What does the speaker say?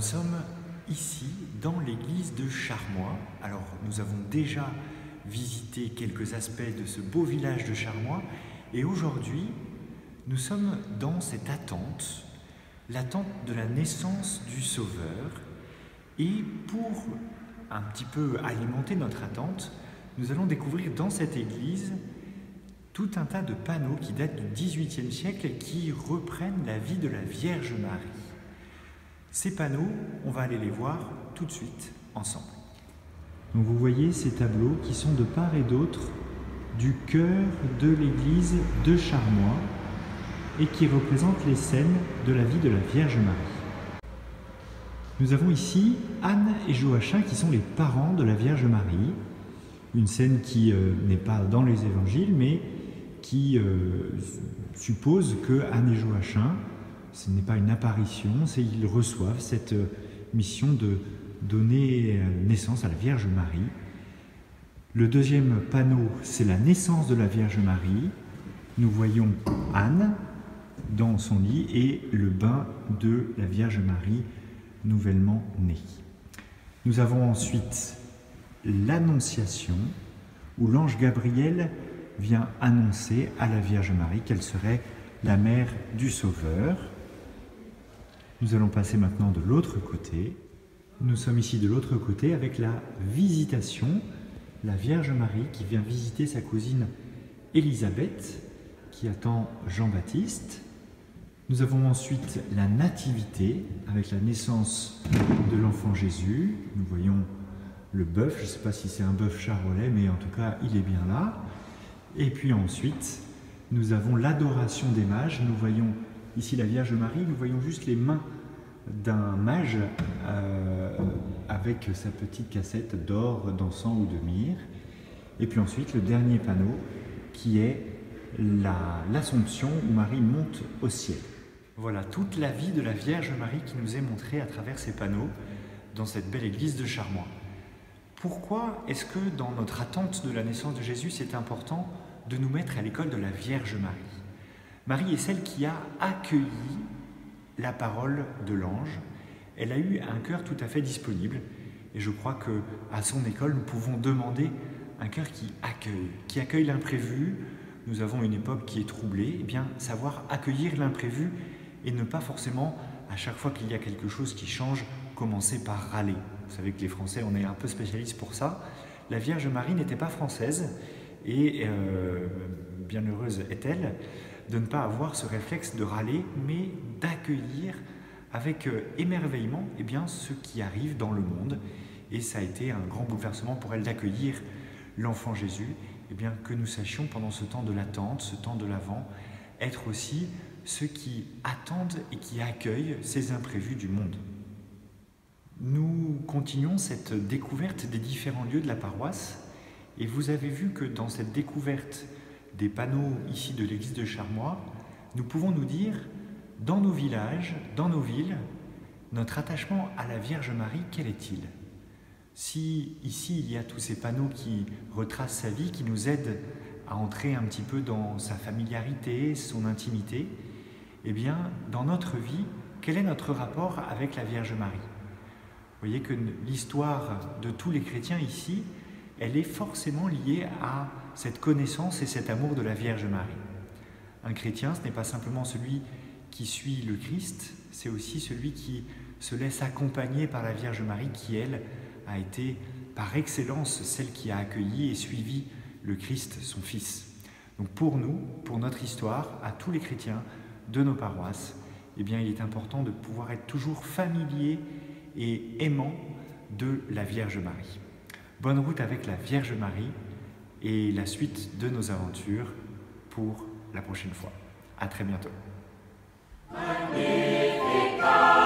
nous sommes ici dans l'église de Charmois. Alors nous avons déjà visité quelques aspects de ce beau village de Charmois et aujourd'hui nous sommes dans cette attente, l'attente de la naissance du Sauveur. Et pour un petit peu alimenter notre attente, nous allons découvrir dans cette église tout un tas de panneaux qui datent du XVIIIe siècle et qui reprennent la vie de la Vierge Marie. Ces panneaux, on va aller les voir tout de suite ensemble. Donc vous voyez ces tableaux qui sont de part et d'autre du chœur de l'église de Charmois et qui représentent les scènes de la vie de la Vierge Marie. Nous avons ici Anne et Joachim qui sont les parents de la Vierge Marie. Une scène qui n'est pas dans les évangiles, mais qui suppose que Anne et Joachim, ce n'est pas une apparition, c'est qu'ils reçoivent cette mission de donner naissance à la Vierge Marie. Le deuxième panneau, c'est la naissance de la Vierge Marie. Nous voyons Anne dans son lit et le bain de la Vierge Marie nouvellement née. Nous avons ensuite l'Annonciation, où l'ange Gabriel vient annoncer à la Vierge Marie qu'elle serait la mère du Sauveur. Nous allons passer maintenant de l'autre côté. Nous sommes ici de l'autre côté avec la Visitation, la Vierge Marie qui vient visiter sa cousine Élisabeth, qui attend Jean-Baptiste. Nous avons ensuite la Nativité, avec la naissance de l'enfant Jésus. Nous voyons le bœuf, je ne sais pas si c'est un bœuf charolais, mais en tout cas, il est bien là. Et puis ensuite, nous avons l'adoration des mages. Nous voyons ici la Vierge Marie, nous voyons juste les mains d'un mage avec sa petite cassette d'or, d'encens ou de myrrhe. Et puis ensuite, le dernier panneau qui est l'Assomption où Marie monte au ciel. Voilà toute la vie de la Vierge Marie qui nous est montrée à travers ces panneaux dans cette belle église de Charmois. Pourquoi est-ce que dans notre attente de la naissance de Jésus, c'est important de nous mettre à l'école de la Vierge Marie? Marie est celle qui a accueilli la parole de l'ange. Elle a eu un cœur tout à fait disponible et je crois qu'à son école, nous pouvons demander un cœur qui accueille l'imprévu. Nous avons une époque qui est troublée, et bien savoir accueillir l'imprévu et ne pas forcément, à chaque fois qu'il y a quelque chose qui change, commencer par râler. Vous savez que les Français, on est un peu spécialistes pour ça. La Vierge Marie n'était pas française et bien heureuse est-elle de ne pas avoir ce réflexe de râler, mais d'accueillir avec émerveillement ce qui arrive dans le monde. Et ça a été un grand bouleversement pour elle d'accueillir l'enfant Jésus, que nous sachions pendant ce temps de l'attente, ce temps de l'Avent, être aussi ceux qui attendent et qui accueillent ces imprévus du monde. Nous continuons cette découverte des différents lieux de la paroisse et vous avez vu que dans cette découverte des panneaux ici de l'église de Charmois, nous pouvons nous dire, dans nos villages, dans nos villes, notre attachement à la Vierge Marie, quel est-il? Si ici il y a tous ces panneaux qui retracent sa vie, qui nous aident à entrer un petit peu dans sa familiarité, son intimité, dans notre vie, quel est notre rapport avec la Vierge Marie? Vous voyez que l'histoire de tous les chrétiens ici, elle est forcément liée à cette connaissance et cet amour de la Vierge Marie. Un chrétien, ce n'est pas simplement celui qui suit le Christ, c'est aussi celui qui se laisse accompagner par la Vierge Marie qui, elle, a été par excellence celle qui a accueilli et suivi le Christ, son Fils. Donc pour nous, pour notre histoire, à tous les chrétiens de nos paroisses, il est important de pouvoir être toujours familier et aimant de la Vierge Marie. Bonne route avec la Vierge Marie et la suite de nos aventures pour la prochaine fois. À très bientôt. Magnificat.